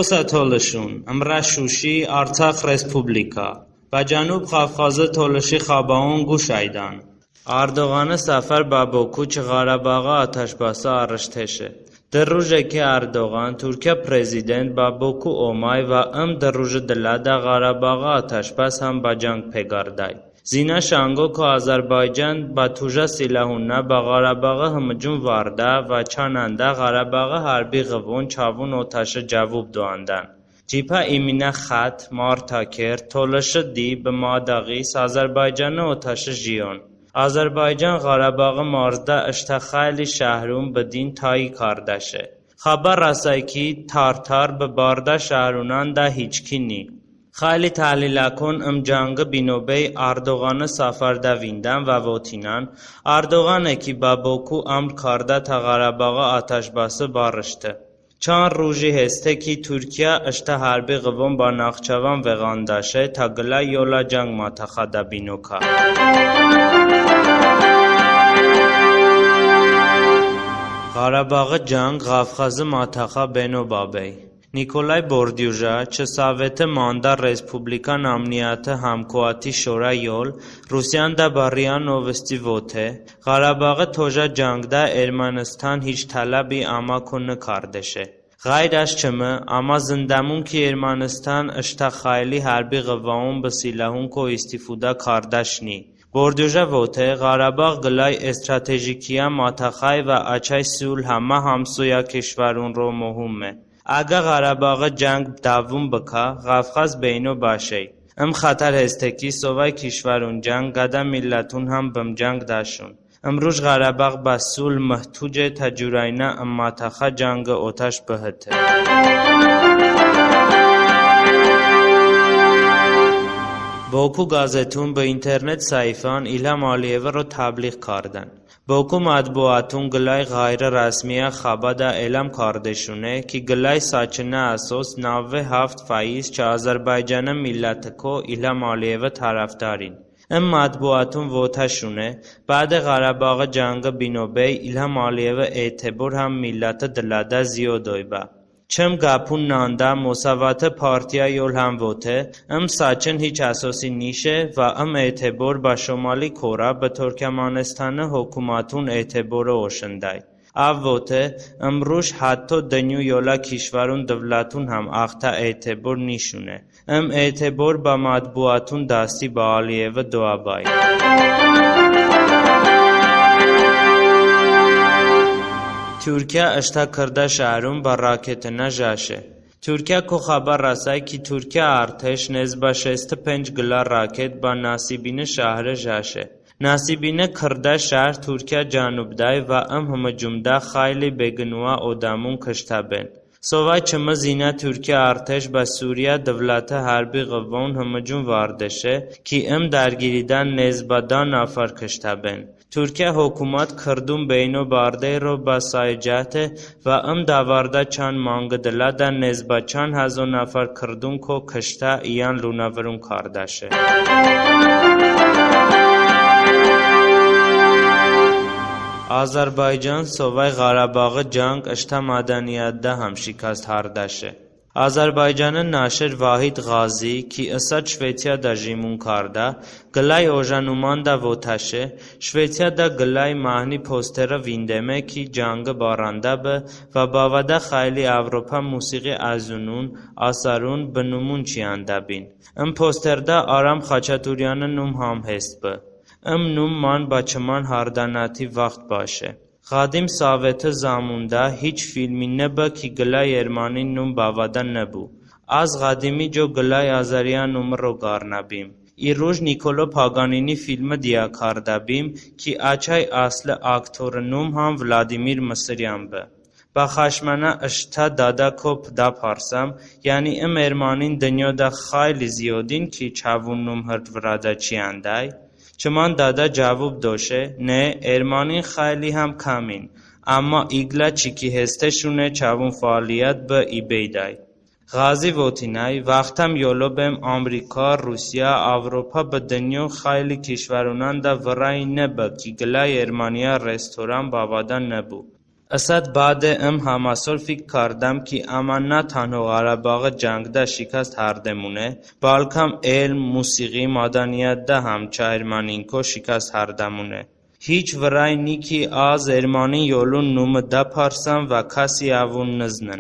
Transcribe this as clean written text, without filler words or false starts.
Խոսա Շուշի Արցախ Ռեսպուբլիկա Բաջանուբ Խավխազը Թոլշի Խաբաոն Գուշայդան Արդողանը Սաֆար Բաբոքու Ղարաբաղը Աթաշբասը Առշտեշը Դրուժեքի Արդողան Թուրքիա Պրեզիդենտ Բաբոքու Օմայ Վա դրուժը դլադա Ղարաբաղը Աթաշբաս համ Բաջանք Փեգարդայ Զինա Շանգոքո Ազարբայջան Բաթուժա Սիլահուննա Բաղարաբաղը հմջուն վարդա Վաչանանդա Ղարաբաղը հարբի ղվոն Չավուն օթաշը ջավուբ դոանդան Ջիփա իմինա խատ Մարտակեր Թոլշը դի բմադաղիս Ազարբայջանը օթաշը ժիոն Azərbaycan Ղարաբաղı մարզդա ըշտախայլի շահրում բդին թայի կարդաշը Խաբար ասայքի թարթար բբարդա շահրունան դա հիչքինի Խայլի թալիլակոն ըմջանգը բինոբեյ Արդողանը Սաֆարդա վինդան վավոթինան Արդողանը ki Բաբոքու ամր քարդա թաղարաբաղը աթաշբասը բարշտը Չան ռուժի հեստե ki Թուրքիա ըշտա հարբի ղվոն բանախչավան վեղանդաշե թագլա յոլաջանգ մաթախադա բինոքա Ղարաբաղը ջանգ Ղավխազը մաթախա բենոբաբեյ Նիկոլայ Բորդյուժա չսավեթը մանդա ռեսպուբլիկան ամնիաթը համկոաթի շորա յոլ Ռուսյան դա բարիան նովստի ոթե Ղարաբաղը թոժա ջանգդա Էրմանստան հիչ թալաբի ամակոնը կարդեշե Ғայր աշչմը ամա զնդամունքի Էրմանստան ըշտախայլի հարբի ղվաուն բսիլահուն կո իստիֆուդա կարդաշնի Բորդյուժա ոթե Ղարաբաղ գլայ էստրատեժիկիա մաթախայ վա աչայ սյուլ համա համսոյա կեշվարուն ռո մոհում է Ագա Ղարաբաղը ջանգ դավուն բքա Ղավխազ բեյնո բաշեյ Խաթար հեստեքի սովայ քիշվարուն ջանգ գադա միլլաթուն համ բմջանգ դաշուն Ռուժ Ղարաբաղ բասուլ մհթուջե թաջուրայնա մաթախա ջանգը օթաշ բհթե Բոքու գազեթուն բինտերնետ սայֆան İlham Ալիևը ռո թաբլիղ կարդան Բոքու մատբուաթուն գլայ ղայրը ռասմիա խաբադա էլամ կարդեշունե Ki գլայ սաչնա ասոս նավվե հավտ ֆայիս չա Ազարբայջանը միլլաթքո İlham Ալիևը թարավդարին մատբուաթուն ոթաշունե Բադե Ղարաբաղը ջանգը բինոբեյ İlham Ալիևը էթեբոր համ միլլաթը դլադա զիոդոյբա Չեմ գապուն նանդա մոսավաթը պարտիա յոլ համ ոթե սաչն հիչ ասոսի նիշե վա էթեբոր բաշոմալի քորա բթորքամանեստանը հոկումաթուն էթեբորը օշնդայ Ավ ոթե ռուշ հատթո դնյու յոլա քիշվարուն դվլաթուն համ աղթա էթեբոր նիշունե էթեբոր բա մատբուաթուն դաստի բա Ալիևը դոաբայ Թուրքիա ըշտա քրդա շահրում բառակետնա ժաշե Թուրքիա քո խաբար ասայ ki Թուրքիա արտեշ նեզբաշեստը փենջ գլա ռակետ բա Նասիբինը շահրը ժաշե Նասիբինը քրդա շահր Թուրքիա ջանուբդայ վա հմջումդա խայլի բեգնուա օդամուն քշտաբեն Սովայ չմը զինա Թուրքիա արտեշ բա Սուրիա դվլաթը հարբի ղվոն հմջուն վարդեշե ki դարգիրիդան նեզբադան աֆար քշտաբեն Թուրքիա հոկումատ քրդում բեյնո բարդեյրո բա սայջաթը վա դավարդա չան մանգդլադա նեզբաչան հազոնաֆար քրդում քո քշտա իան լունավրում կարդաշե Azərbaycan Sovay Ղարաբաղը ջանգ ըշտա մադանիադդա համշիկաստ հարդաշե Azərbaycanın naşer Vahid Ghazi ki ısat Şvetsiya da jimun karda gılay ojanuman da votaşe Şvetsiya da gılay mahni postera vindeme ki cangı baranda be ve bavada xayli Avropa musiqi azunun asarun bnumun çiyanda bin posterda Aram Xaçaturyanı num ham hest be num man baçıman hardanati vaxt başı Ղադիմ Սավեթը զամունդա հիչ ֆիլմինը բը ki գլայ Երմանին նում բավադան նբու Az Ղադիմի ջո գլայ Ազարյան նումրո գառնաբիմ Իրուժ Նիկոլո Փագանինի ֆիլմը դիակարդաբիմ ki աչայ ասլը ակտորը նում համ Վլադիմիր Մսրյան բը Բախաշմանա ըշթա դադակոփ դա փարսամ yani Երմանին դնյոդա խայլի զիոդին ki չավուն նում հրտ վրադա չիանդայ Չման դադա ջավուբ դոշե, նե, Երմանին խայլի համ կամին, ամա իգլա չիքի հեստեշունե չավուն ֆալիատ բը իբեյդայ։ Ղազի ոթինայ, վաղթամ յոլոբեմ Ամրիկա, Ռուսիա, Ավրոպա բդնյո խայլի քիշվարունան դա վրայի նբը, կի գլա Երմանիա ռեստորան բավադան նբու։ Asad bade hamasor fik kardam ki amanna Tanho Qarabağ jangda shikast hardemune, balkam el musiqi madaniyatda ham Çayırmaninko shikast hardamune. Hiç vray niki az Ermanin yolun numu da parsan ve kasi avun nıznen.